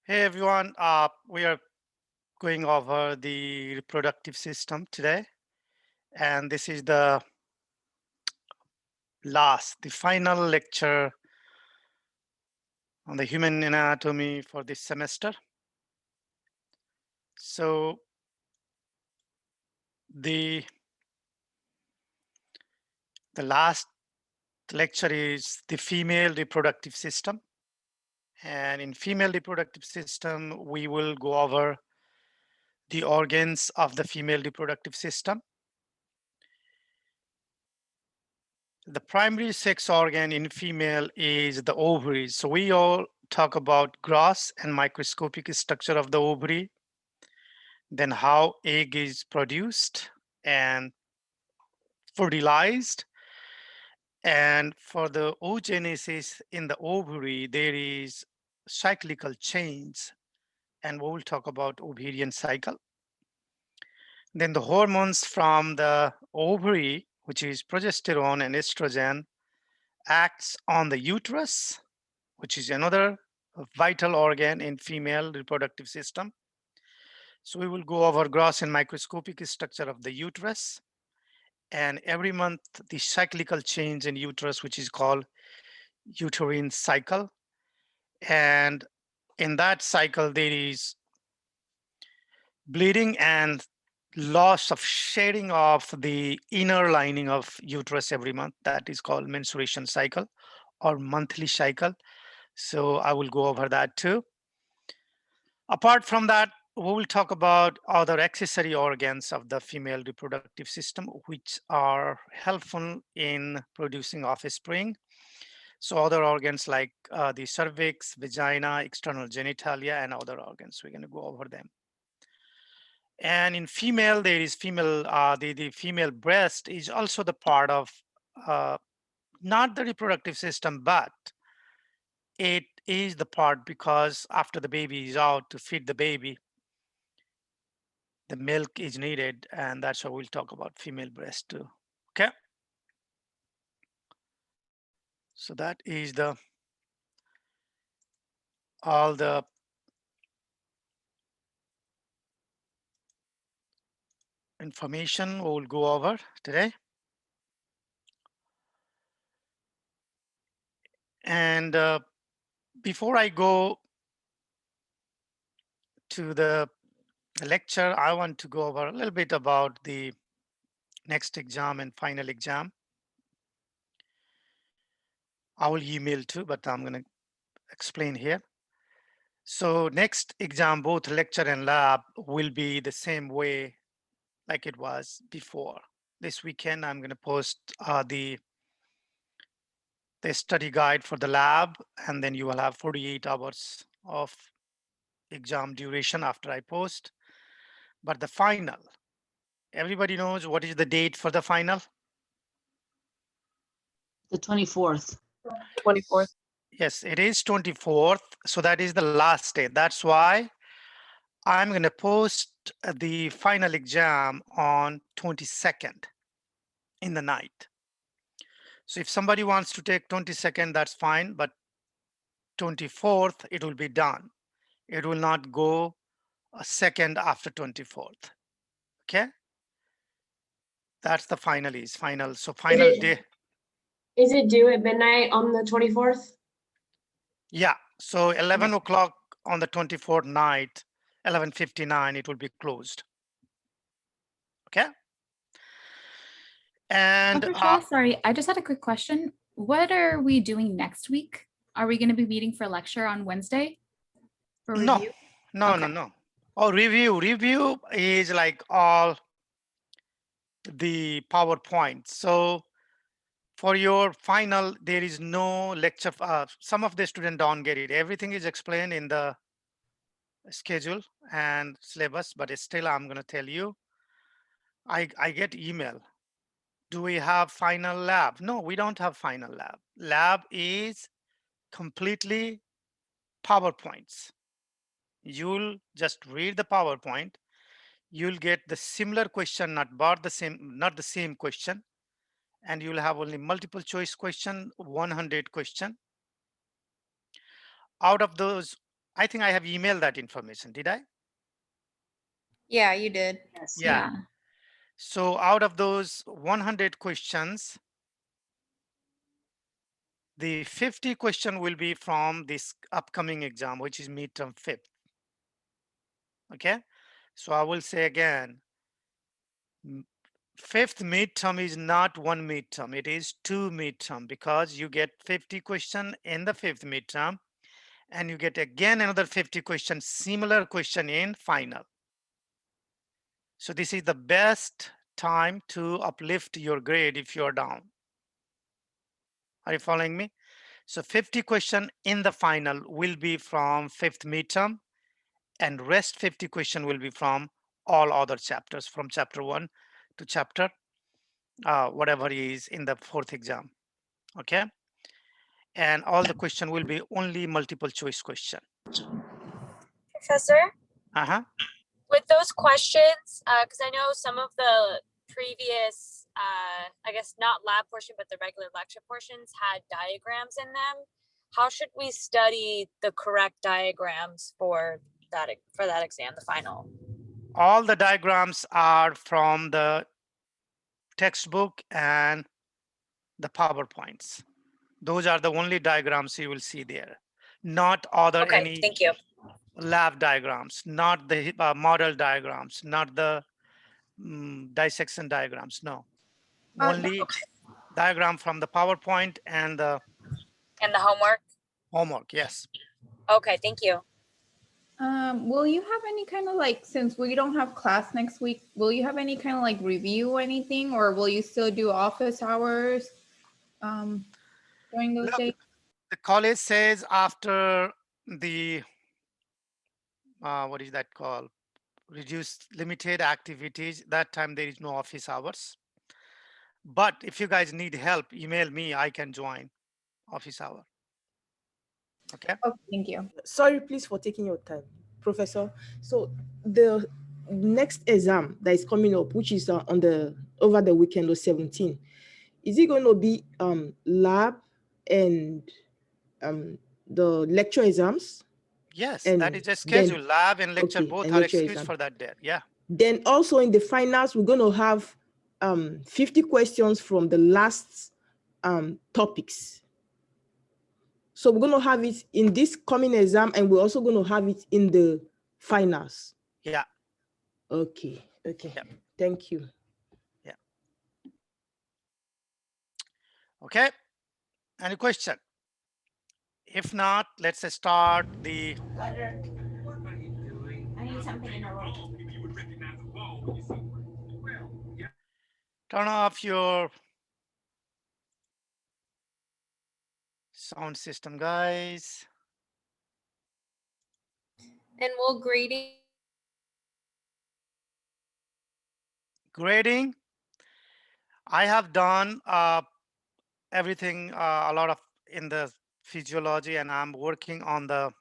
Hey everyone, we are going over the reproductive system today, and this is the final lecture on the human anatomy for this semester. So the last lecture is the female reproductive system, and in female reproductive system, we will go over the organs of the female reproductive system. The primary sex organ in female is the ovaries. So we all talk about gross and microscopic structure of the ovary, then how egg is produced and fertilized. And for the oogenesis in the ovary, there is cyclical change, and we will talk about ovarian cycle. Then the hormones from the ovary, which is progesterone and estrogen, acts on the uterus, which is another vital organ in female reproductive system. So we will go over gross and microscopic structure of the uterus. And every month, the cyclical change in uterus, which is called uterine cycle. And in that cycle, there is bleeding and loss of shedding of the inner lining of uterus every month. That is called menstruation cycle or monthly cycle. So I will go over that too. Apart from that, we will talk about other accessory organs of the female reproductive system, which are helpful in producing offspring. So other organs like the cervix, vagina, external genitalia, and other organs. We're going to go over them. And in female, there is female, the female breast is also the part of not the reproductive system, but it is the part because after the baby is out to feed the baby, the milk is needed, and that's why we'll talk about female breast too. Okay. So that is all the information we will go over today. And before I go to the lecture, I want to go over a little bit about the next exam and final exam. I will email too, but I'm going to explain here. So next exam, both lecture and lab will be the same way like it was before. This weekend, I'm going to post the study guide for the lab, and then you will have 48 hours of exam duration after I post. But the final, everybody knows what is the date for the final? The 24th. 24th. Yes, it is 24th. So that is the last day. That's why I'm going to post the final exam on 22nd in the night. So if somebody wants to take 22nd, that's fine. But 24th, it will be done. It will not go a second after 24th. Okay. That's the final is final. So final day. Is it due at midnight on the 24th? Yeah. So 11 o'clock on the 24th night, 11:59, it will be closed. Okay. And Dr. Shah, sorry, I just had a quick question. What are we doing next week? Are we going to be meeting for lecture on Wednesday? For review? No. Oh, review is like all the PowerPoint. So for your final, there is no lecture. Some of the students don't get it. Everything is explained in the schedule and syllabus, but still I'm going to tell you, I get email. Do we have final lab? No, we don't have final lab. Lab is completely PowerPoints. You'll just read the PowerPoint. You'll get the similar question, not the same question. And you'll have only multiple choice question, 100 question. Out of those I think I have emailed that information. Did I? Yeah, you did. Yes. Yeah. So out of those 100 questions, the 50 question will be from this upcoming exam, which is midterm 5th. Okay. So I will say again, 5th midterm is not one midterm. It is 2 midterm because you get 50 question in the 5th midterm and you get again another 50 question, similar question in final. So this is the best time to uplift your grade if you're down. Are you following me? So 50 question in the final will be from 5th midterm and rest 50 question will be from all other chapters from chapter 1 to chapter whatever is in the 4th exam. Okay. And all the question will be only multiple choice question. Professor, Uh-huh. with those questions, because I know some of the previous, I guess not lab portion, but the regular lecture portions had diagrams in them. How should we study the correct diagrams for that exam, the final? All the diagrams are from the textbook and the PowerPoints. Those are the only diagrams you will see there. Not other Okay, any thank you. lab diagrams, not the model diagrams, not the dissection diagrams. No, only diagram from the PowerPoint and the Homework? homework. Yes. Okay, thank you. Will you have any kind of like, since we don't have class next week, will you have any kind of like review or anything, or will you still do office hours during those Look, days? the college says after the what is that called? Reduced limited activities. That time there is no office hours. But if you guys need help, email me. I can join office hour. Okay. Okay, thank you. Sorry, please, for taking your time, Professor. So the next exam that is coming up, which is over the weekend or 17, is it going to be lab and the lecture exams? Yes, And that is a schedule. then- Lab and lecture okay, both and are lecture excused exam. for that day. Yeah. Then also in the finals, we're going to have 50 questions from the last topics. So we're going to have it in this coming exam, and we're also going to have it in the finals. Yeah. Okay. Okay. Yeah. Thank you. Okay. Any question? If not, let's start the. I need something in a row. Turn off your sound system, guys. And will grading? Grading. I have done everything, a lot of in the physiology, and I'm working on the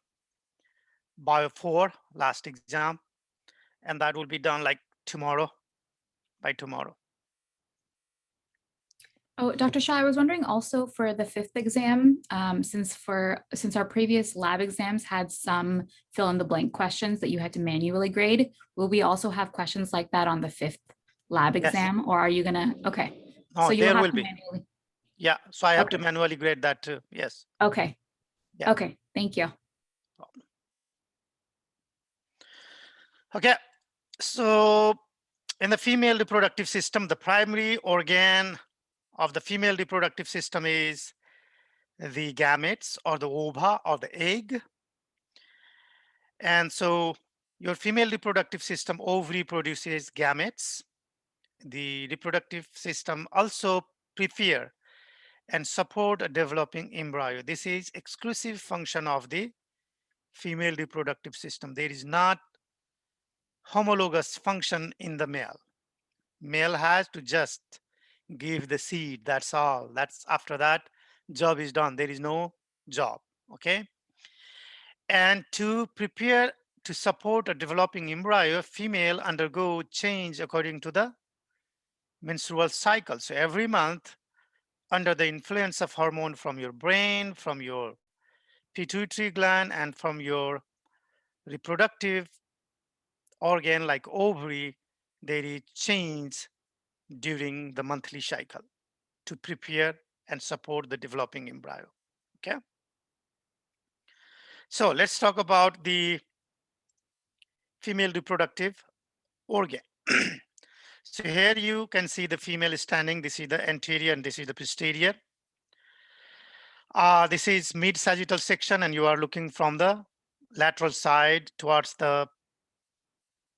Bio 4 last exam, and that will be done like tomorrow, by tomorrow. Oh, Dr. Shah, I was wondering also for the 5th exam, since our previous lab exams had some fill in the blank questions that you had to manually grade, will we also have questions like that on the 5th lab Yes. exam, or are you gonna, okay. No, So you'll there have will to be. manually, Yeah, so I have to Okay. manually grade that too. Yes. okay. Yeah. Okay, thank you. Okay, so in the female reproductive system, the primary organ of the female reproductive system is the gametes or the ova or the egg. And so your female reproductive system, ovary, produces gametes. The reproductive system also prepare and support a developing embryo. This is exclusive function of the female reproductive system. There is not homologous function in the male. Male has to just give the seed, that's all. That's after that, job is done. There is no job, okay? And to prepare to support a developing embryo, female undergo change according to the menstrual cycle. So every month, under the influence of hormone from your brain, from your pituitary gland, and from your reproductive organ like ovary, there is change during the monthly cycle to prepare and support the developing embryo. Okay. So let's talk about the female reproductive organ. So here you can see the female standing. This is the anterior and this is the posterior. This is mid sagittal section, and you are looking from the lateral side towards the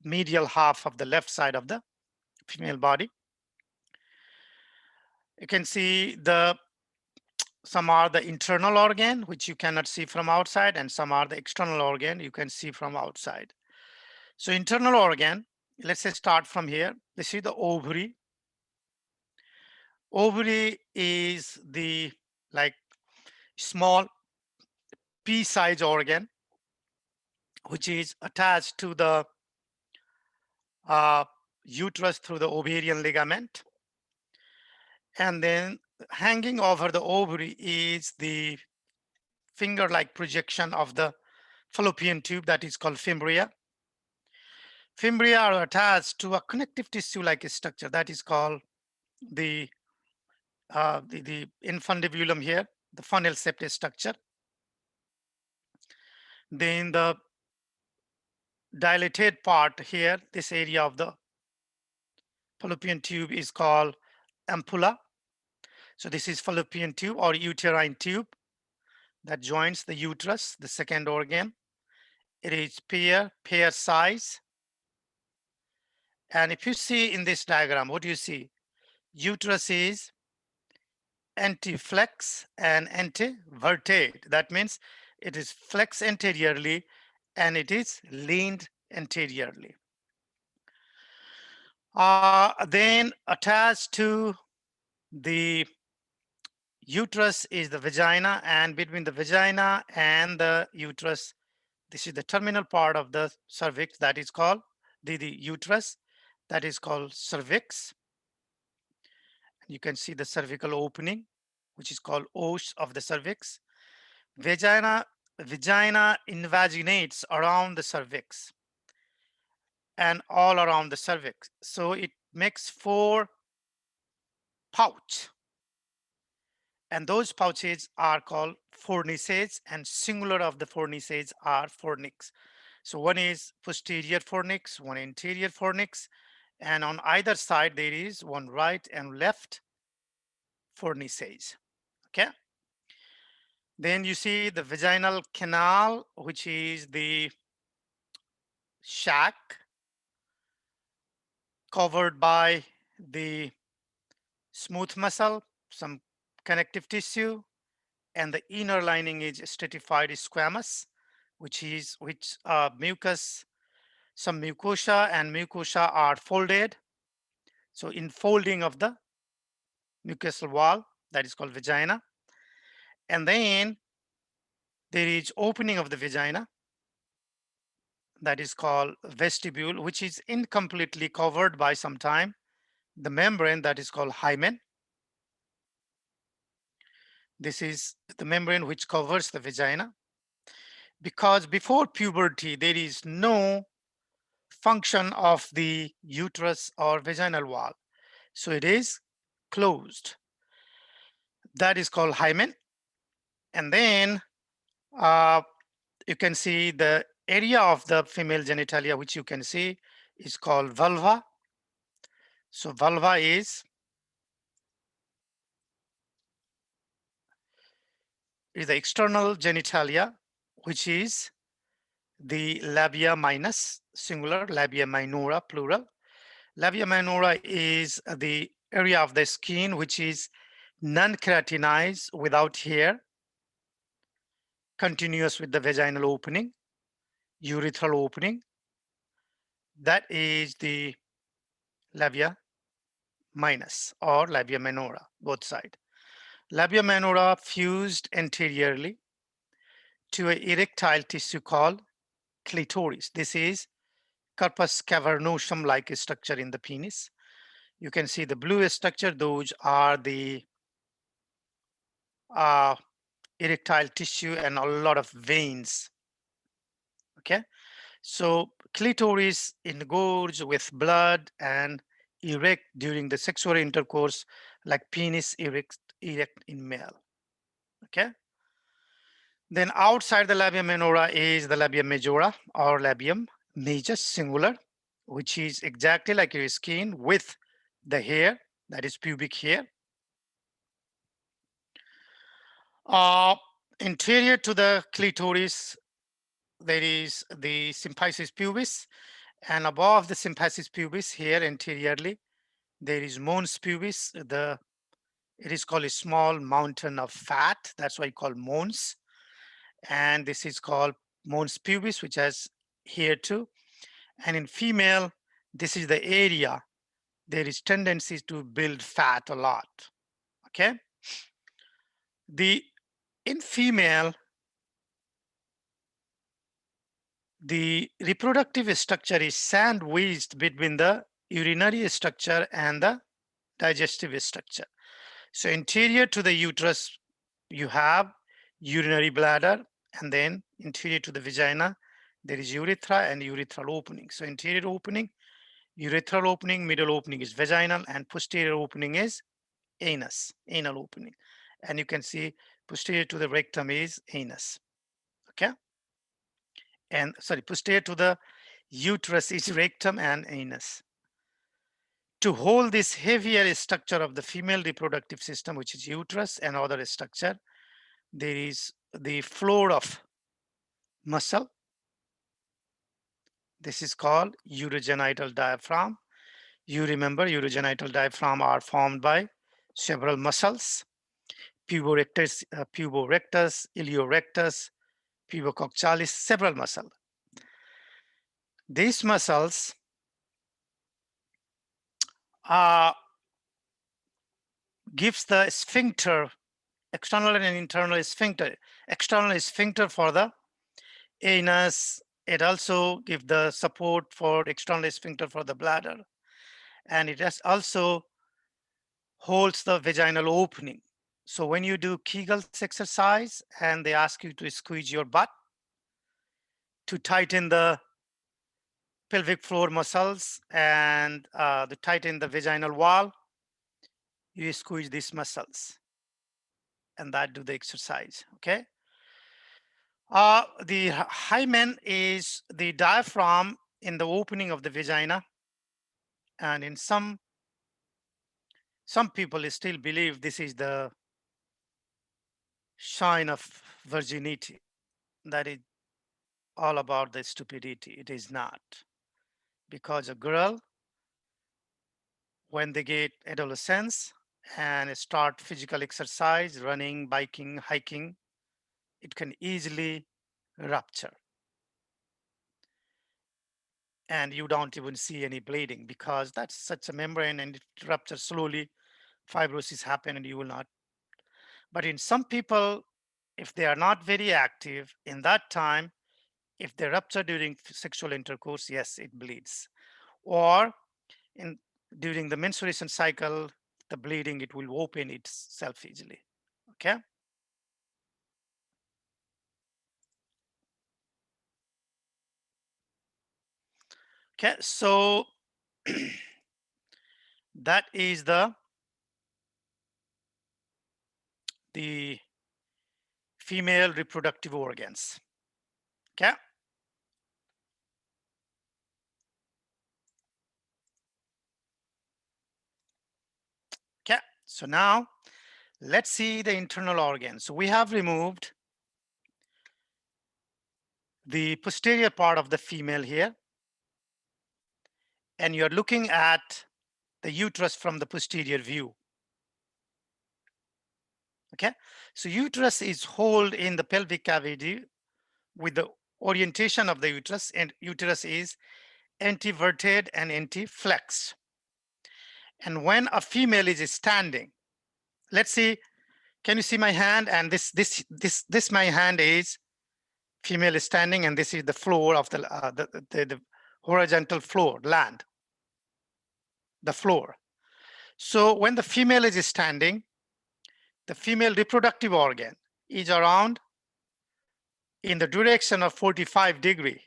medial half of the left side of the female body. You can see some are the internal organ, which you cannot see from outside, and some are the external organ you can see from outside. So internal organ, let's say start from here. This is the ovary. Ovary is the like small pea-sized organ, which is attached to the uterus through the ovarian ligament. And then hanging over the ovary is the finger-like projection of the fallopian tube that is called fimbria. Fimbria are attached to a connective tissue-like structure that is called the infundibulum here, the funnel-shaped structure. Then the dilated part here, this area of the fallopian tube is called ampulla. So this is fallopian tube or uterine tube that joins the uterus, the second organ. It is pear size. And if you see in this diagram, what do you see? Uterus is anti-flex and anti-vertate. That means it is flexed anteriorly and it is leaned anteriorly. Then attached to the uterus is the vagina, and between the vagina and the uterus, this is the terminal part of the cervix that is called the uterus, that is called cervix. You can see the cervical opening, which is called os of the cervix. Vagina invaginates around the cervix and all around the cervix. So it makes 4 pouch. And those pouches are called fornices, and singular of the fornices are fornix. So one is posterior fornix, one anterior fornix, and on either side there is one right and left fornices. Okay. Then you see the vaginal canal, which is the sac covered by the smooth muscle, some connective tissue, and the inner lining is stratified squamous, which mucus, some mucosa and mucosa are folded. So infolding of the mucosal wall, that is called vagina. And then there is opening of the vagina, that is called vestibule, which is incompletely covered by some time the membrane that is called hymen. This is the membrane which covers the vagina. Because before puberty, there is no function of the uterus or vaginal wall. So it is closed. That is called hymen. And then you can see the area of the female genitalia, which you can see is called vulva. So vulva is the external genitalia, which is the labia minus, singular, labia minora, plural. Labia minora is the area of the skin which is non-keratinized, without hair, continuous with the vaginal opening, urethral opening. That is the labia minus or labia minora, both sides. Labia minora fused anteriorly to an erectile tissue called clitoris. This is corpus cavernosum-like structure in the penis. You can see the blue structure, those are the erectile tissue and a lot of veins. Okay, So clitoris engorged with blood and erect during the sexual intercourse, like penis erect in male. Okay. Then outside the labia minora is the labia majora or labium major singular, which is exactly like your skin with the hair, that is pubic hair. Interior to the clitoris, there is the symphysis pubis, and above the symphysis pubis here anteriorly, there is mons pubis. It is called a small mountain of fat. That's why I call mons. And this is called mons pubis, which has here too. And in female, this is the area there is tendency to build fat a lot. Okay. In female, the reproductive structure is sandwiched between the urinary structure and the digestive structure. So interior to the uterus, you have urinary bladder, and then interior to the vagina, there is urethra and urethral opening. So interior opening, urethral opening, middle opening is vaginal, and posterior opening is anus, anal opening. And you can see posterior to the rectum is anus. Okay. And sorry, posterior to the uterus is rectum and anus. To hold this heavier structure of the female reproductive system, which is uterus and other structure, there is the floor of muscle. This is called urogenital diaphragm. You remember urogenital diaphragm are formed by several muscles: puborectus, iliorectus, pubococcylis, several muscles. These muscles gives the sphincter, external and internal sphincter. External sphincter for the anus. It also gives the support for external sphincter for the bladder. And it has also holds the vaginal opening. So when you do Kegel's exercise and they ask you to squeeze your butt to tighten the pelvic floor muscles and to tighten the vaginal wall, you squeeze these muscles and that do the exercise. Okay. The hymen is the diaphragm in the opening of the vagina, and in some people still believe this is the sign of virginity. That is all about the stupidity. It is not, because a girl, when they get adolescence and start physical exercise, running, biking, hiking, it can easily rupture. And you don't even see any bleeding because that's such a membrane and it ruptures slowly. Fibrosis happen and you will not. But in some people, if they are not very active in that time, if they rupture during sexual intercourse, yes, it bleeds. Or during the menstruation cycle, the bleeding, it will open itself easily. Okay. Okay, so that is the female reproductive organs. Okay. Okay, so now let's see the internal organs. So we have removed the posterior part of the female here, and you're looking at the uterus from the posterior view. Okay, so uterus is held in the pelvic cavity with the orientation of the uterus, and uterus is anteverted and anteflexed. And when a female is standing, let's see, can you see my hand? And this my hand is female is standing, and this is the floor of the horizontal floor, land, the floor. So when the female is standing, the female reproductive organ is around in the direction of 45 degree.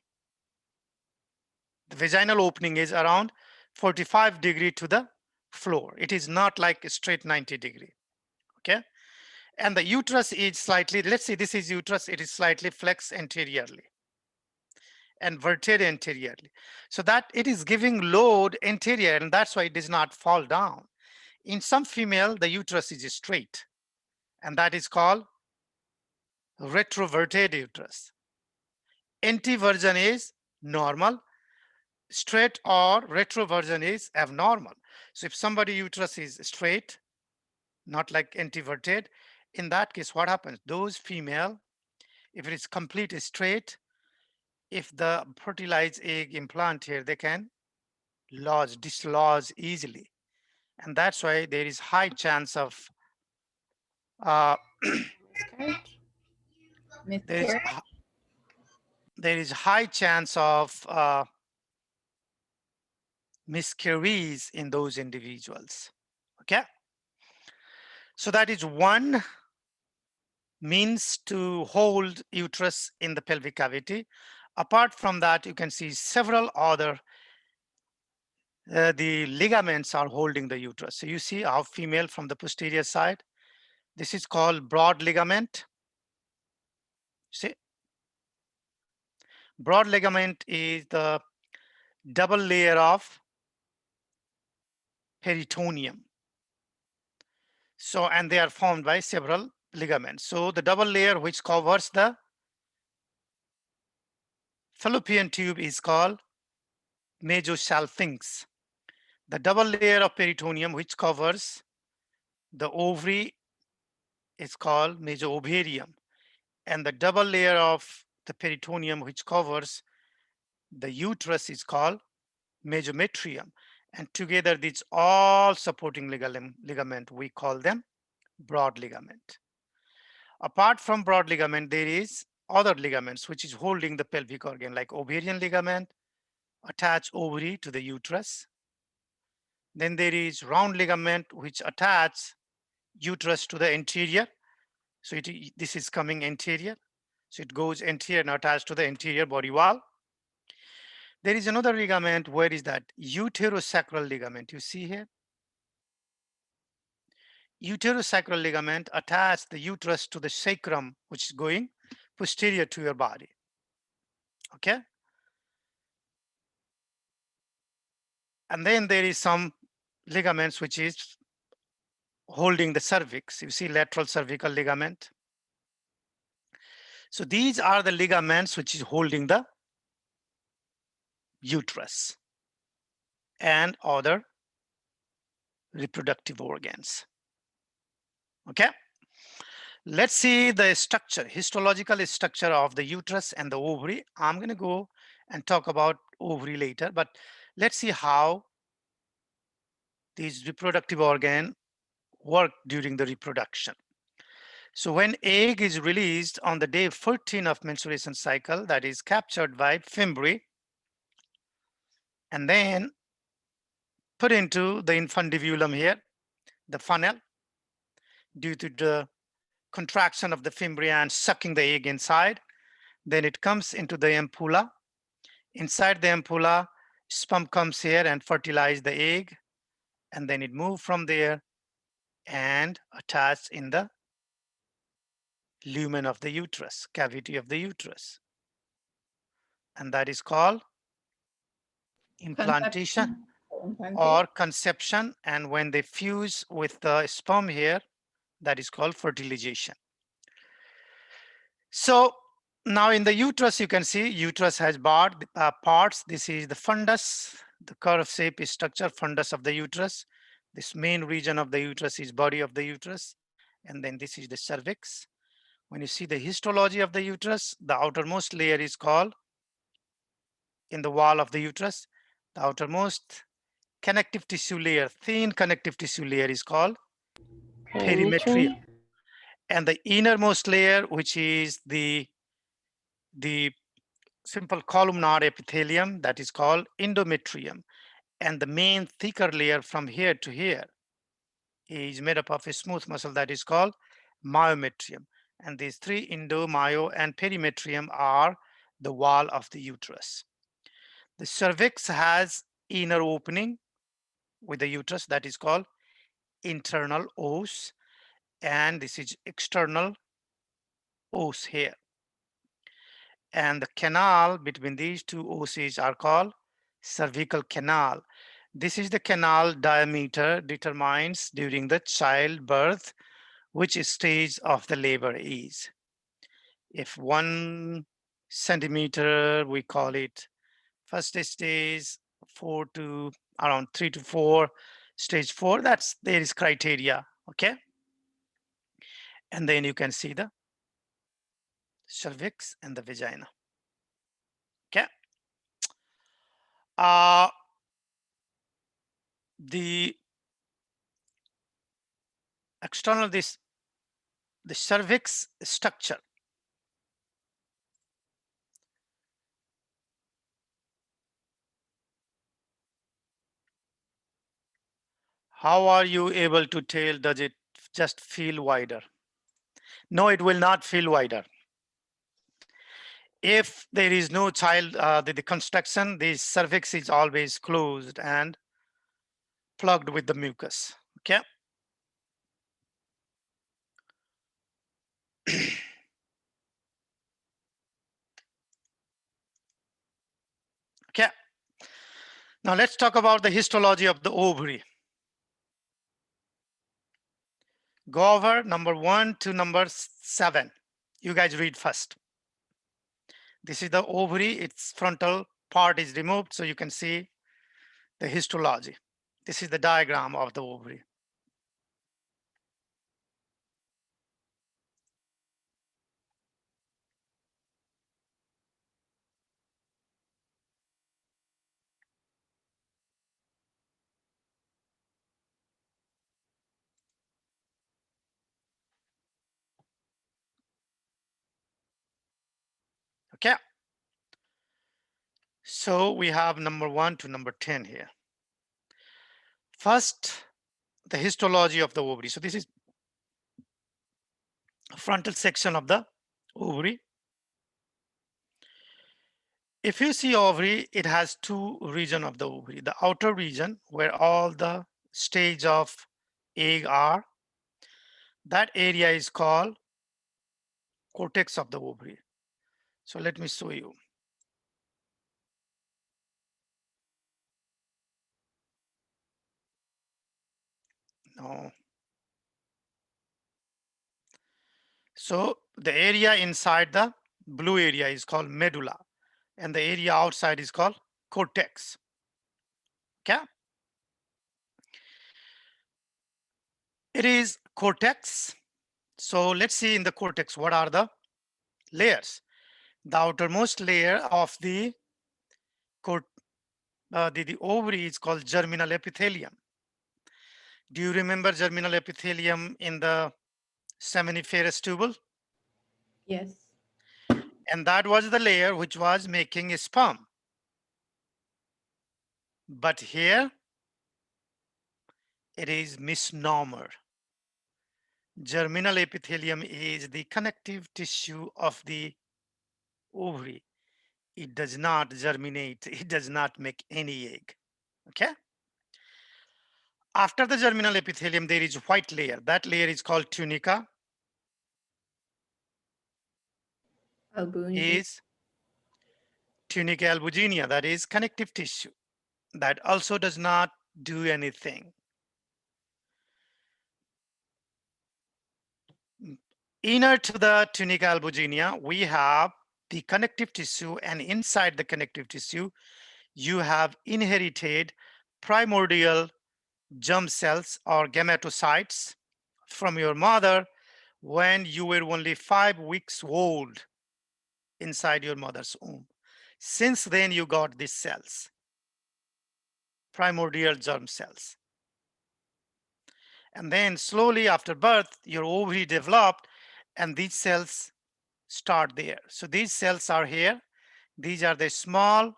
The vaginal opening is around 45 degree to the floor. It is not like a straight 90 degree. Okay. And the uterus is slightly, let's say this is uterus, it is slightly flexed anteriorly and verted anteriorly. So that it is giving load anterior, and that's why it does not fall down. In some female, the uterus is straight, and that is called retroverted uterus. Antiversion is normal, straight or retroversion is abnormal. So if somebody uterus is straight, not like antiverted, in that case, what happens? Those female, if it is complete straight, if the fertilized egg implant here, they can dislodge easily. And that's why there is high chance of Miscarriage. there is high chance of miscarriage in those individuals. Okay. So that is one means to hold uterus in the pelvic cavity. Apart from that, you can see several other the ligaments are holding the uterus. So you see our female from the posterior side. This is called broad ligament. See, broad ligament is the double layer of peritoneum. So, and they are formed by several ligaments. So the double layer which covers the fallopian tube is called mesosalpinx. The double layer of peritoneum which covers the ovary is called mesoovarium. And the double layer of the peritoneum which covers the uterus is called Myometrium. And together these all supporting ligament, we call them broad ligament. Apart from broad ligament, there is other ligaments which is holding the pelvic organ, like ovarian ligament, attach ovary to the uterus. Then there is round ligament which attach uterus to the anterior. So this is coming anterior. So it goes anterior and attached to the anterior body wall. There is another ligament. Where is that? Uterosacral ligament. You see here? Uterosacral ligament attach the uterus to the sacrum, which is going posterior to your body. Okay. And then there is some ligaments which is holding the cervix. You see lateral cervical ligament. So these are the ligaments which is holding the uterus and other reproductive organs. Okay. Let's see the structure, histological structure of the uterus and the ovary. I'm going to go and talk about ovary later, but let's see how these reproductive organs work during the reproduction. So when egg is released on the day 14 of menstruation cycle, that is captured by fimbriae and then put into the infundibulum here, the funnel, due to the contraction of the fimbriae and sucking the egg inside. Then it comes into the ampulla. Inside the ampulla, sperm comes here and fertilize the egg, and then it moves from there and attached in the lumen of the uterus, cavity of the uterus. And that is called implantation or conception. And when they fuse with the sperm here, that is called fertilization. So now in the uterus, you can see uterus has parts. This is the fundus, the curve shape is structure, fundus of the uterus. This main region of the uterus is body of the uterus. And then this is the cervix. When you see the histology of the uterus, the outermost layer is called, in the wall of the uterus, the outermost connective tissue layer, thin connective tissue layer is called perimetrium. And the innermost layer, which is the simple columnar epithelium, that is called endometrium. And the main thicker layer from here to here is made up of a smooth muscle that is called myometrium. And these three, endo, myo, and perimetrium, are the wall of the uterus. The cervix has inner opening with the uterus that is called internal os, and this is external os here. And the canal between these two oses are called cervical canal. This is the canal diameter determines during the childbirth which stage of the labor is. If 1 centimeter, we call it first stage, 4 to around 3 to 4, stage 4, there is criteria, okay? And then you can see the cervix and the vagina, okay? The external, the cervix structure. How are you able to tell? Does it just feel wider? No, it will not feel wider. If there is no child, the construction, the cervix is always closed and plugged with the mucus, okay? Okay. Now let's talk about the histology of the ovary. Go over number 1 to number 7. You guys read first. This is the ovary, its frontal part is removed, so you can see the histology. This is the diagram of the ovary. Okay. So we have number 1 to number 10 here. First, the histology of the ovary. So this is frontal section of the ovary. If you see ovary, it has 2 regions of the ovary. The outer region where all the stage of egg are, that area is called cortex of the ovary. So let me show you. No. So the area inside the blue area is called medulla, and the area outside is called cortex. Okay. It is cortex. So let's see in the cortex, what are the layers? The outermost layer of the ovary is called germinal epithelium. Do you remember germinal epithelium in the seminiferous tubule? Yes. And that was the layer which was making sperm. But here, it is misnomer. Germinal epithelium is the connective tissue of the ovary. It does not germinate. It does not make any egg. Okay. After the germinal epithelium, there is white layer. That layer is called tunica. Albuginea. Is tunica albuginea, that is connective tissue. That also does not do anything. Inner to the tunica albuginea, we have the connective tissue, and inside the connective tissue, you have inherited primordial germ cells or gametocytes from your mother when you were only 5 weeks old inside your mother's womb. Since then, you got these cells, primordial germ cells. And then slowly after birth, your ovary developed and these cells start there. So these cells are here. These are the small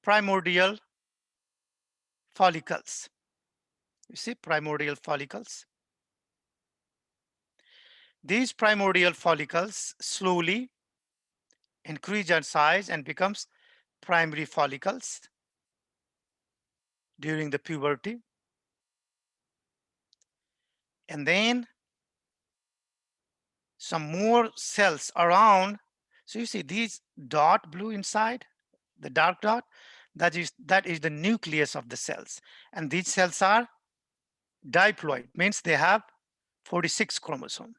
primordial follicles. You see primordial follicles. These primordial follicles slowly increase in size and becomes primary follicles during the puberty. And then some more cells around. So you see these dot blue inside, the dark dot, that is the nucleus of the cells. And these cells are diploid, means they have 46 chromosomes.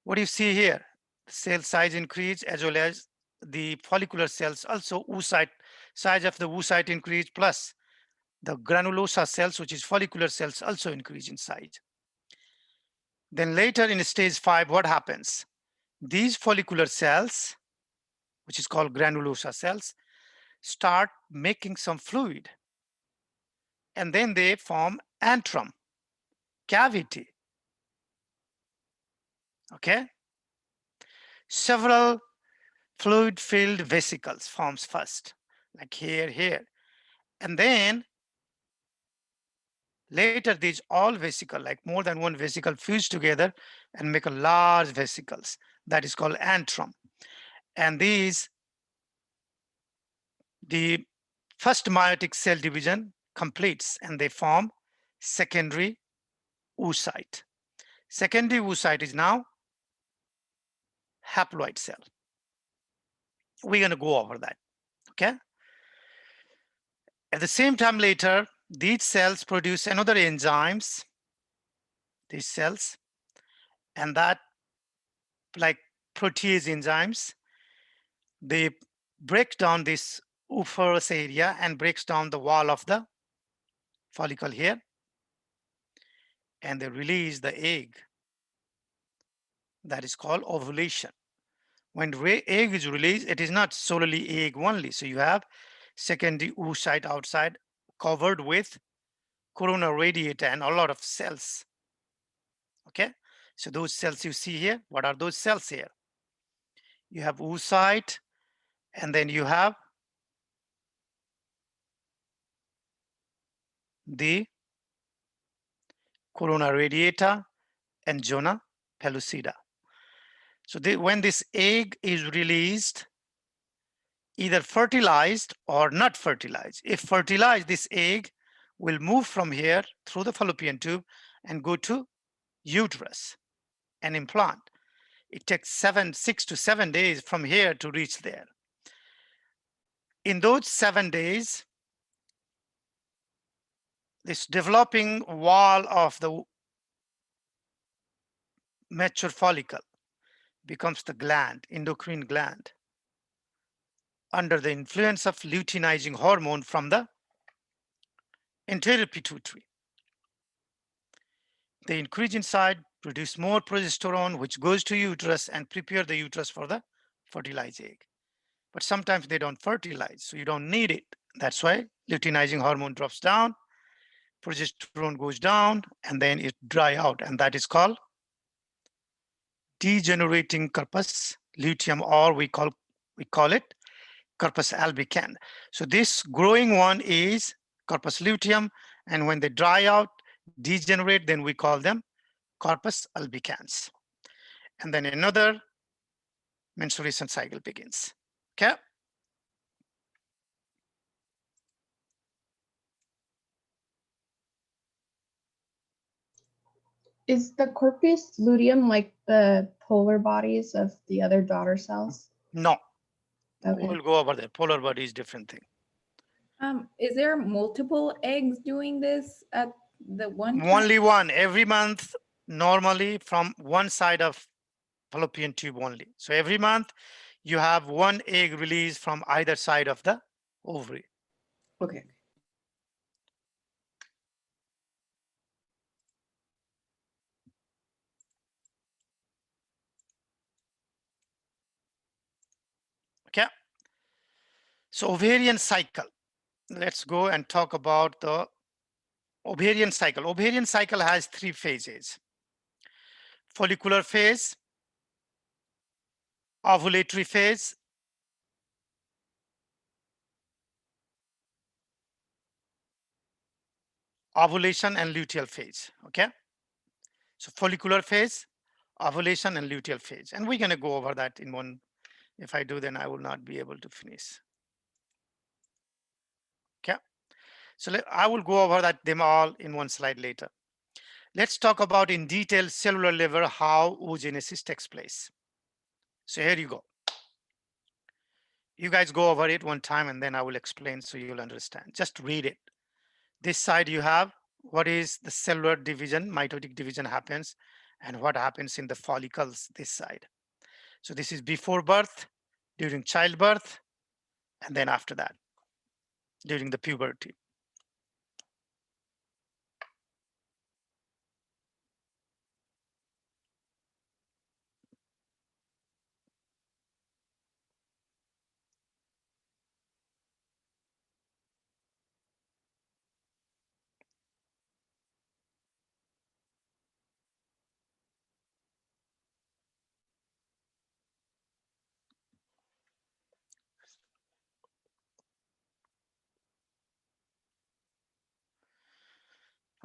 What do you see here? Cell size increase as well as the follicular cells also oocyte, size of the oocyte increase, plus the granulosa cells, which is follicular cells, also increase in size. Then later in stage 5, what happens? These follicular cells, which is called granulosa cells, start making some fluid. And then they form antrum, cavity. Okay? Several fluid-filled vesicles forms first, like here. And then later these all vesicle, like more than one vesicle, fuse together and make a large vesicles. That is called antrum. And these, the first meiotic cell division completes and they form secondary oocyte. Secondary oocyte is now haploid cell. We're going to go over that. Okay. At the same time later, these cells produce another enzymes, these cells, and that, like protease enzymes, they break down this oophorous area and breaks down the wall of the follicle here, and they release the egg. That is called ovulation. When egg is released, it is not solely egg only. So you have secondary oocyte outside covered with corona radiata and a lot of cells. Okay, so those cells you see here, what are those cells here? You have oocyte, and then you have the corona radiata and zona pellucida. So when this egg is released, either fertilized or not fertilized. If fertilized, this egg will move from here through the fallopian tube and go to uterus and implant. It takes 6 to 7 days from here to reach there. In those 7 days, this developing wall of the mature follicle becomes the gland, endocrine gland, under the influence of luteinizing hormone from the anterior pituitary. The increase inside produce more progesterone, which goes to uterus and prepare the uterus for the fertilized egg. But sometimes they don't fertilize, so you don't need it. That's why luteinizing hormone drops down, progesterone goes down, and then it dry out, and that is called degenerating corpus luteum, or we call it corpus albicans. So this growing one is corpus luteum, and when they dry out, degenerate, then we call them corpus albicans. And then another menstruation cycle begins. Okay. Is the corpus luteum like the polar bodies of the other daughter cells? No. Okay. We'll go over there. Polar body is different thing. Is there multiple eggs doing this at the one time? Only one every month, normally from one side of fallopian tube only. So every month you have one egg released from either side of the ovary. Okay. Okay. So ovarian cycle. Let's go and talk about the ovarian cycle. Ovarian cycle has 3 phases: follicular phase, ovulatory phase, ovulation, and luteal phase. Okay. So follicular phase, ovulation, and luteal phase. And we're going to go over that in one If I do, then I will not be able to finish. Okay. So I will go over them all in one slide later. Let's talk about in detail cellular level how oogenesis takes place. So here you go. You guys go over it one time and then I will explain so you'll understand. Just read it. This side you have what is the cellular division, mitotic division happens, and what happens in the follicles this side. So this is before birth, during childbirth, and then after that, during the puberty.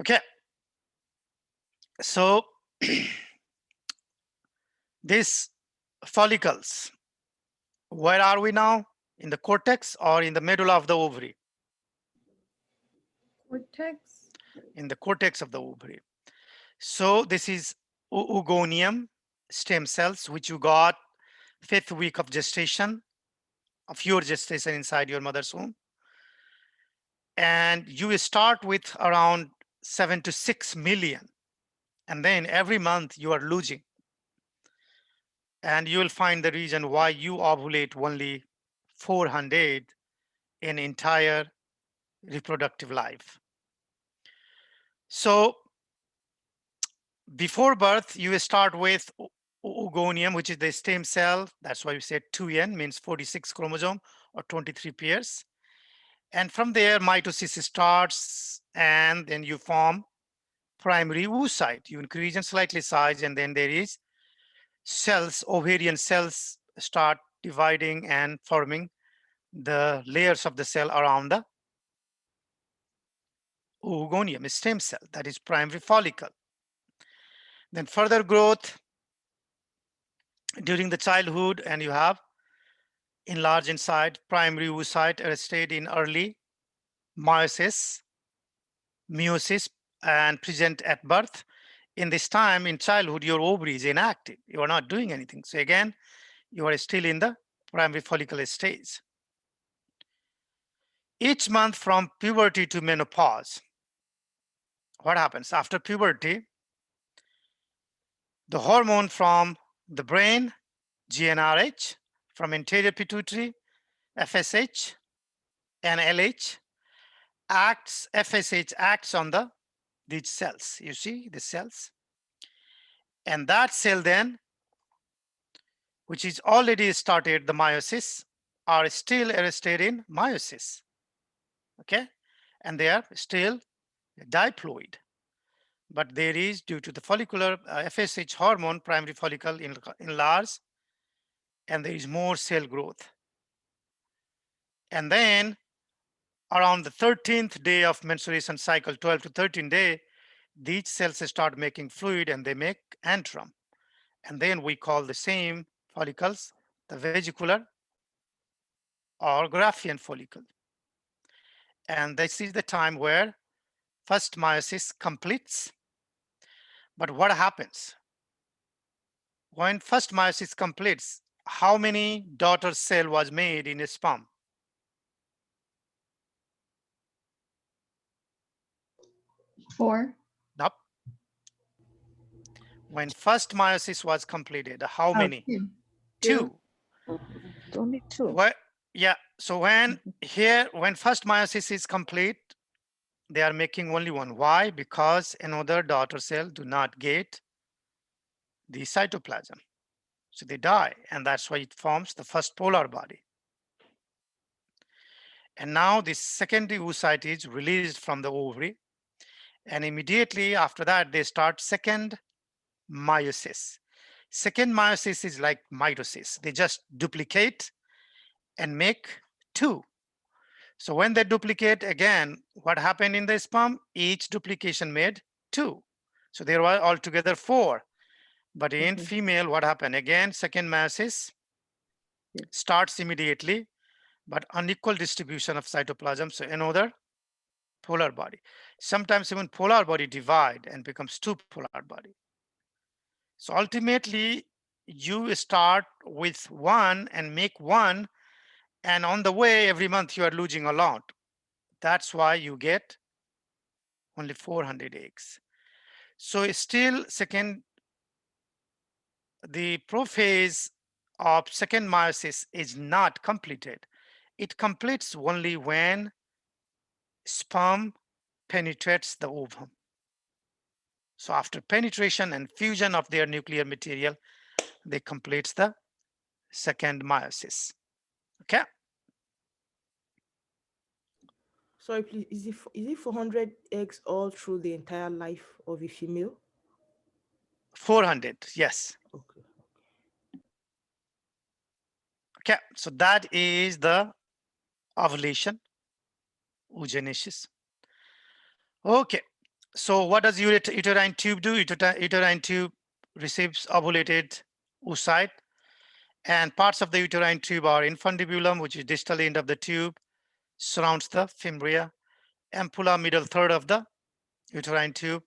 Okay. So these follicles, where are we now? In the cortex or in the medulla of the ovary? Cortex. In the cortex of the ovary. So this is Oogonium stem cells, which you got 5th week of gestation, of your gestation inside your mother's womb. And you start with around 7 to 6 million. And then every month you are losing. And you will find the reason why you ovulate only 400 in entire reproductive life. So before birth, you start with Oogonium, which is the stem cell. That's why we said 2N means 46 chromosome or 23 pairs. And from there, mitosis starts, and then you form primary oocyte. You increase in slightly size, and then there is cells, ovarian cells start dividing and forming the layers of the cell around the Oogonium stem cell, that is primary follicle. Then further growth during the childhood, and you have enlarged inside primary oocyte arrested in early meiosis, and present at birth. In this time in childhood, your ovary is inactive. You are not doing anything. So again, you are still in the primary follicle stage. Each month from puberty to menopause, what happens? After puberty, the hormone from the brain, GnRH, from anterior pituitary, FSH, and LH, FSH acts on these cells. You see the cells? And that cell then, which is already started the meiosis, are still arrested in meiosis. Okay? And they are still diploid. But there is, due to the follicular FSH hormone, primary follicle enlarged, and there is more cell growth. And then around the 13th day of menstruation cycle, 12 to 13 day, these cells start making fluid and they make antrum. And then we call the same follicles the vesicular or Graafian follicle. And this is the time where first meiosis completes. But what happens? When first meiosis completes, how many daughter cell was made in a sperm? 4. Nope. When first meiosis was completed, how many? 2. 2. Only 2. What? Yeah. So when first meiosis is complete, they are making only one. Why? Because another daughter cell do not get the cytoplasm. So they die, and that's why it forms the first polar body. And now this secondary oocyte is released from the ovary, and immediately after that, they start second meiosis. Second meiosis is like mitosis. They just duplicate and make 2. So when they duplicate again, what happened in the sperm? Each duplication made 2. So there were altogether 4. But in female, what happened? Again, second meiosis, Yes. starts immediately, but unequal distribution of cytoplasm. So another polar body. Sometimes even polar body divide and becomes two polar body. So ultimately, you start with one and make one, and on the way, every month you are losing a lot. That's why you get only 400 eggs. So still the prophase of second meiosis is not completed. It completes only when sperm penetrates the ovum. So after penetration and fusion of their nuclear material, they complete the second meiosis. Okay. Sorry, please. Is it 400 eggs all through the entire life of a female? 400, yes. Okay. Okay, so that is the ovulation, oogenesis. Okay, so what does uterine tube do? Uterine tube receives ovulated oocyte, and parts of the uterine tube are infundibulum, which is distal end of the tube, surrounds the fimbria, ampulla, middle third of the uterine tube,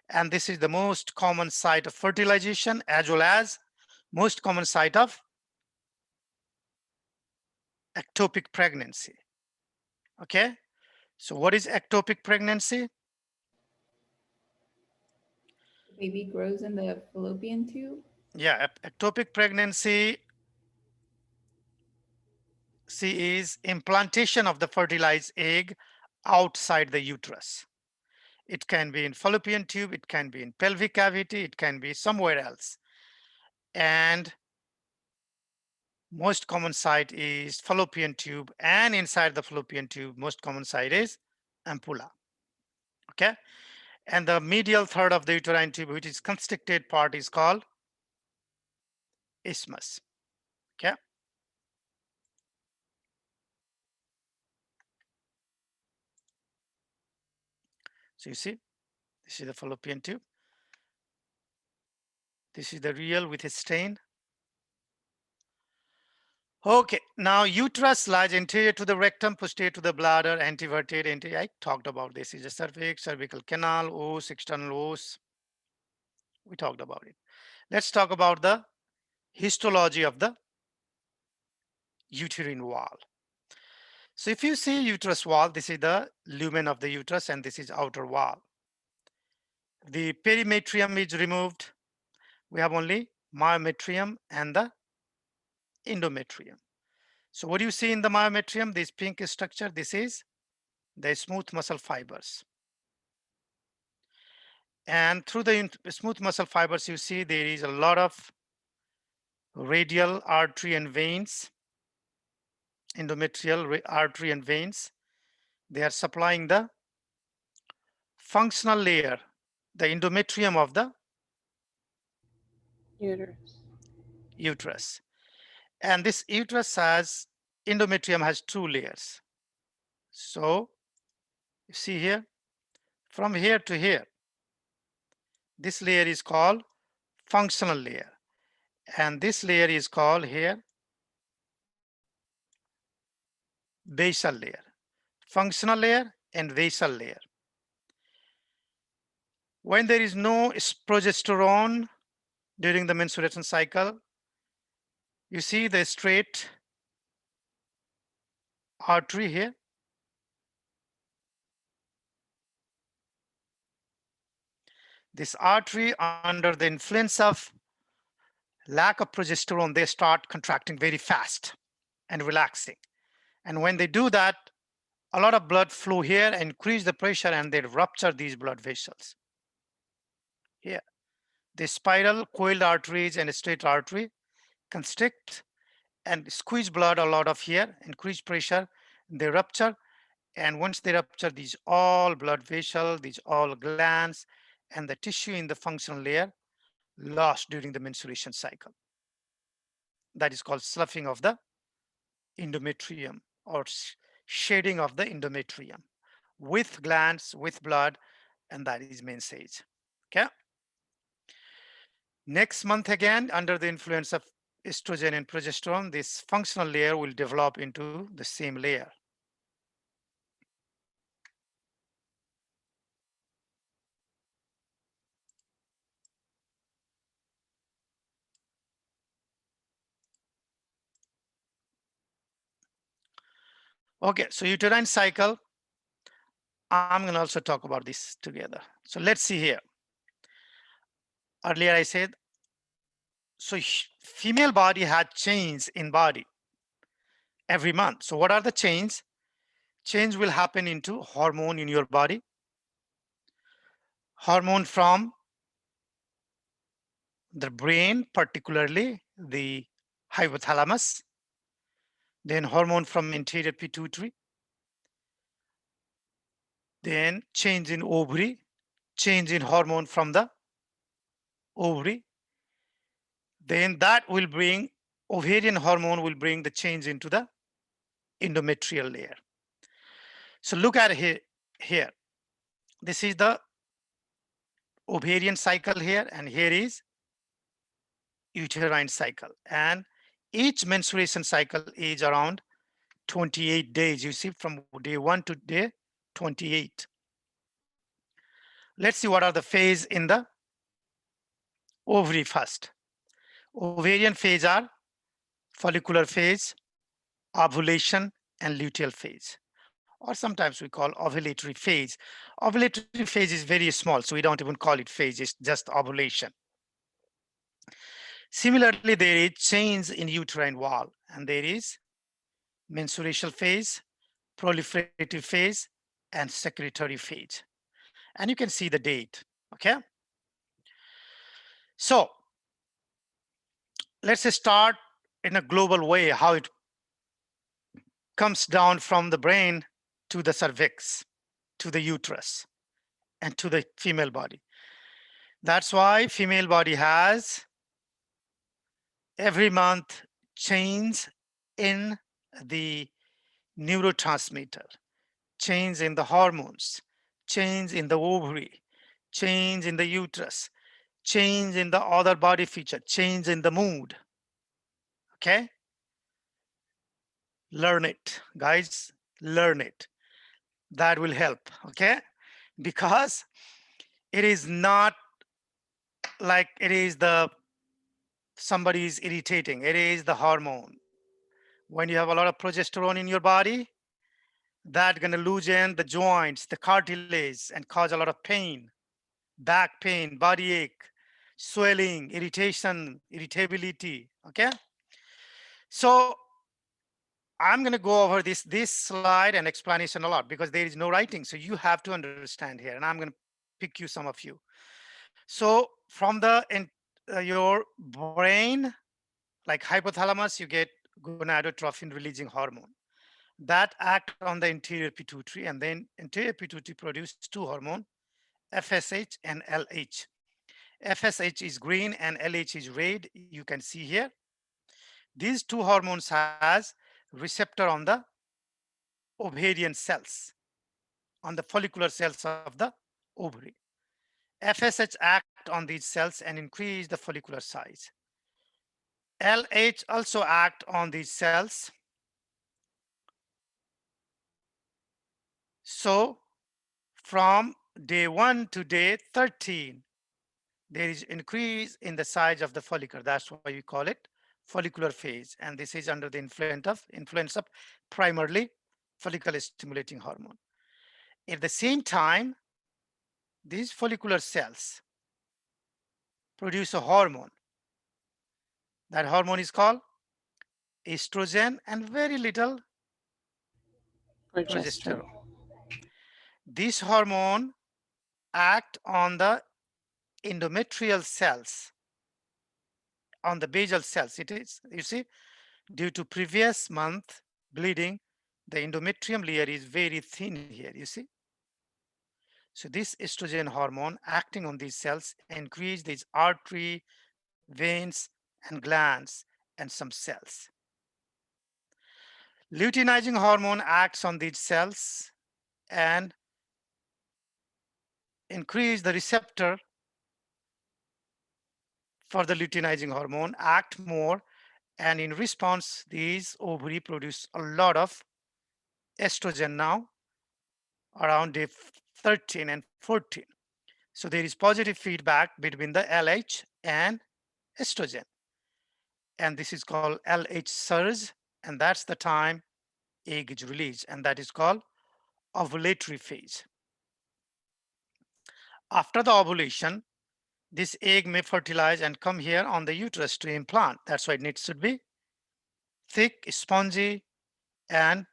and this is the most common site of fertilization as well as most common site of ectopic pregnancy. Okay, so what is ectopic pregnancy? The baby grows in the fallopian tube. Yeah, ectopic pregnancy is implantation of the fertilized egg outside the uterus. It can be in fallopian tube, it can be in pelvic cavity, it can be somewhere else. And most common site is fallopian tube, and inside the fallopian tube, most common site is ampulla. Okay, and the medial third of the uterine tube, which is constricted part, is called isthmus. Okay, so you see, this is the fallopian tube. This is the real with a stain. Okay, now uterus lies anterior to the rectum, posterior to the bladder, anteverted, anterior. I talked about this. Is a cervix, cervical canal, os, external os. We talked about it. Let's talk about the histology of the uterine wall. So if you see uterus wall, this is the lumen of the uterus and this is outer wall. The perimetrium is removed. We have only myometrium and the endometrium. So what do you see in the myometrium? This pink structure, this is the smooth muscle fibers. And through the smooth muscle fibers, you see there is a lot of radial artery and veins, endometrial artery and veins. They are supplying the functional layer, the endometrium of the uterus. And this uterus has, endometrium has two layers. So you see here, from here to here, this layer is called functional layer. And this layer is called here basal layer. Functional layer and basal layer. When there is no progesterone during the menstruation cycle, you see the straight artery here. This artery, under the influence of lack of progesterone, they start contracting very fast and relaxing. And when they do that, a lot of blood flow here, increase the pressure, and they rupture these blood vessels. Here, the spiral coiled arteries and straight artery constrict and squeeze blood a lot of here, increase pressure, they rupture. And once they rupture, these all blood vessels, these all glands, and the tissue in the functional layer lost during the menstruation cycle. That is called sloughing of the endometrium or shading of the endometrium with glands, with blood, and that is main stage. Okay. Next month again, under the influence of estrogen and progesterone, this functional layer will develop into the same layer. Okay, so uterine cycle, I'm going to also talk about this together. So let's see here. Earlier I said, so female body had change in body every month. So what are the change? Change will happen into hormone in your body. Hormone from the brain, particularly the hypothalamus. Then hormone from anterior pituitary. Then change in ovary, change in hormone from the ovary. Then that will bring, ovarian hormone will bring the change into the endometrial layer. So look at here. This is the ovarian cycle here, and here is uterine cycle. And each menstruation cycle is around 28 days. You see, from day 1 to day 28. Let's see what are the phase in the ovary first. Ovarian phase are follicular phase, ovulation, and luteal phase, or sometimes we call ovulatory phase. Ovulatory phase is very small, so we don't even call it phase, it's just ovulation. Similarly, there is change in uterine wall, and there is menstrual phase, proliferative phase, and secretory phase. And you can see the date, okay? So let's start in a global way how it comes down from the brain to the cervix, to the uterus, and to the female body. That's why female body has every month change in the neurotransmitter, change in the hormones, change in the ovary, change in the uterus, change in the other body feature, change in the mood. Okay? Learn it, guys, learn it. That will help, okay? Because it is not like it is the somebody is irritating. It is the hormone. When you have a lot of progesterone in your body, that's gonna loosen the joints, the cartilage, and cause a lot of pain, back pain, body ache, swelling, irritation, irritability, okay? So I'm gonna go over this slide and explanation a lot because there is no writing. So you have to understand here, and I'm gonna pick you some of you. So from your brain, like hypothalamus, you get gonadotrophin releasing hormone that act on the anterior pituitary, and then anterior pituitary produces two hormones, FSH and LH. FSH is green and LH is red. You can see here. These two hormones has receptor on the ovarian cells, on the follicular cells of the ovary. FSH act on these cells and increase the follicular size. LH also act on these cells. So from day 1 to day 13, there is increase in the size of the follicle. That's why we call it follicular phase. And this is under the influence of primarily follicle stimulating hormone. At the same time, these follicular cells produce a hormone. That hormone is called estrogen and very little progesterone. This hormone act on the endometrial cells, on the basal cells. It is, you see, due to previous month bleeding, the endometrium layer is very thin here, you see. So this estrogen hormone acting on these cells increase these artery, veins, and glands, and some cells. Luteinizing hormone acts on these cells and increase the receptor for the luteinizing hormone, act more, And in response, these ovary produce a lot of estrogen now around day 13 and 14. So there is positive feedback between the LH and estrogen. And this is called LH surge. And that's the time egg is released. And that is called ovulatory phase. After the ovulation, this egg may fertilize and come here on the uterus to implant. That's why it needs to be thick, spongy, and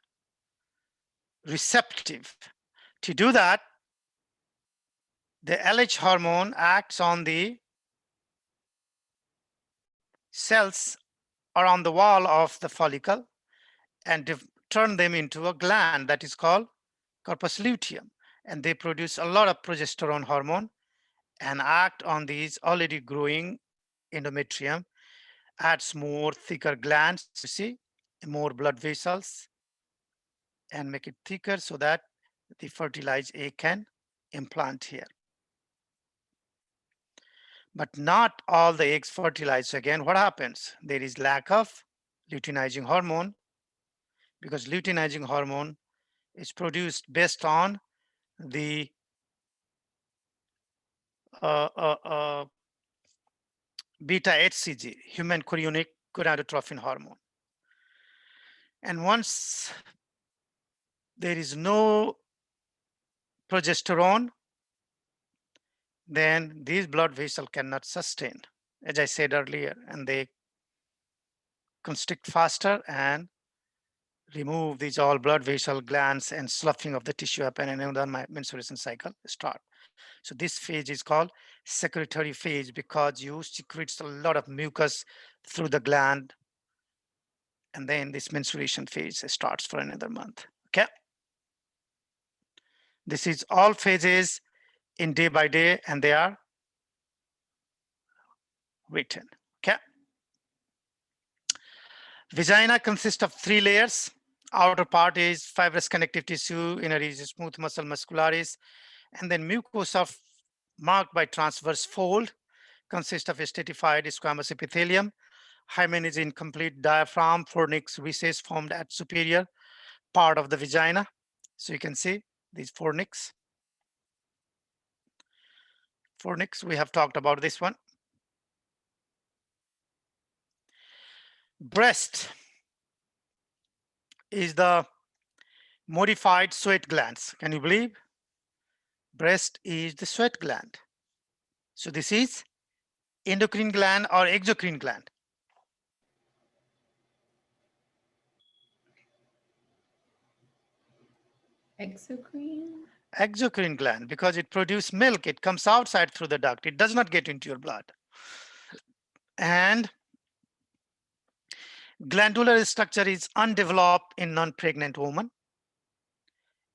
receptive. To do that, the LH hormone acts on the cells around the wall of the follicle and turn them into a gland that is called corpus luteum. And they produce a lot of progesterone hormone and act on these already growing endometrium, adds more thicker glands, you see, more blood vessels, and make it thicker so that the fertilized egg can implant here. But not all the eggs fertilize. Again, what happens? There is lack of luteinizing hormone, because luteinizing hormone is produced based on the beta HCG, human chorionic gonadotrophin hormone. And once there is no progesterone, then these blood vessels cannot sustain, as I said earlier, and they constrict faster and remove these all blood vessel glands, and sloughing of the tissue happen, and then my menstruation cycle start. So this phase is called secretory phase because you secretes a lot of mucus through the gland, and then this menstruation phase starts for another month. Okay. This is all phases in day by day, and they are written. Okay. Vagina consists of 3 layers. Outer part is fibrous connective tissue, inner is smooth muscle muscularis, and then mucosa marked by transverse fold consists of a stratified squamous epithelium. Hymen is incomplete diaphragm, fornix recess formed at superior part of the vagina. So you can see these fornix. Fornix, we have talked about this one. Breast is the modified sweat glands. Can you believe? Breast is the sweat gland. So this is endocrine gland or exocrine gland. Exocrine. Exocrine gland, because it produces milk. It comes outside through the duct. It does not get into your blood. And glandular structure is undeveloped in non-pregnant women.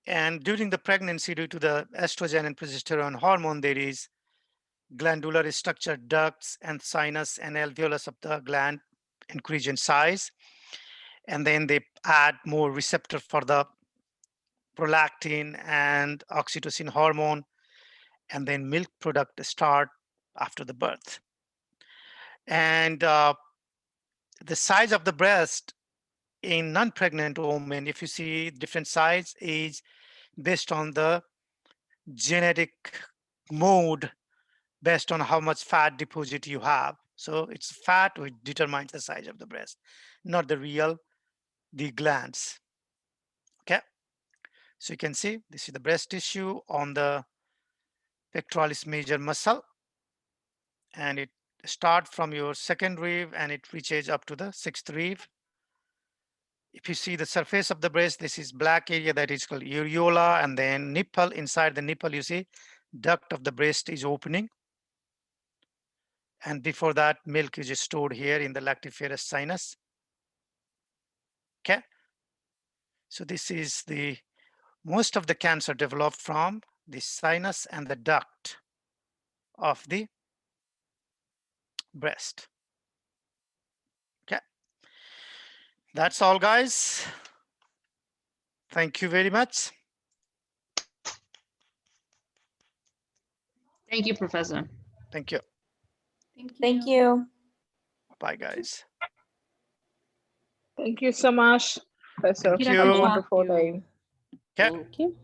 And during the pregnancy, due to the estrogen and progesterone hormone, there is glandular structure, ducts and sinus and alveolus of the gland increase in size. And then they add more receptor for the prolactin and oxytocin hormone. And then milk product start after the birth. And the size of the breast in non-pregnant women, if you see different size, is based on the genetic mode, based on how much fat deposit you have. So it's fat which determines the size of the breast, not the glands. Okay. So you can see this is the breast tissue on the pectoralis major muscle, and it starts from your second rib and it reaches up to the 6th rib. If you see the surface of the breast, this is black area that is called areola, and then nipple. Inside the nipple, you see duct of the breast is opening. And before that, milk is stored here in the lactiferous sinus. Okay. So this is the most of the cancer developed from the sinus and the duct of the breast. Okay. That's all, guys. Thank you very much. Thank you, Professor. Thank you. Thank you. Thank you. Bye, guys. Thank you so much, Professor. Thank you, you. Have a Dr. Shah. wonderful day. Okay. Thank you.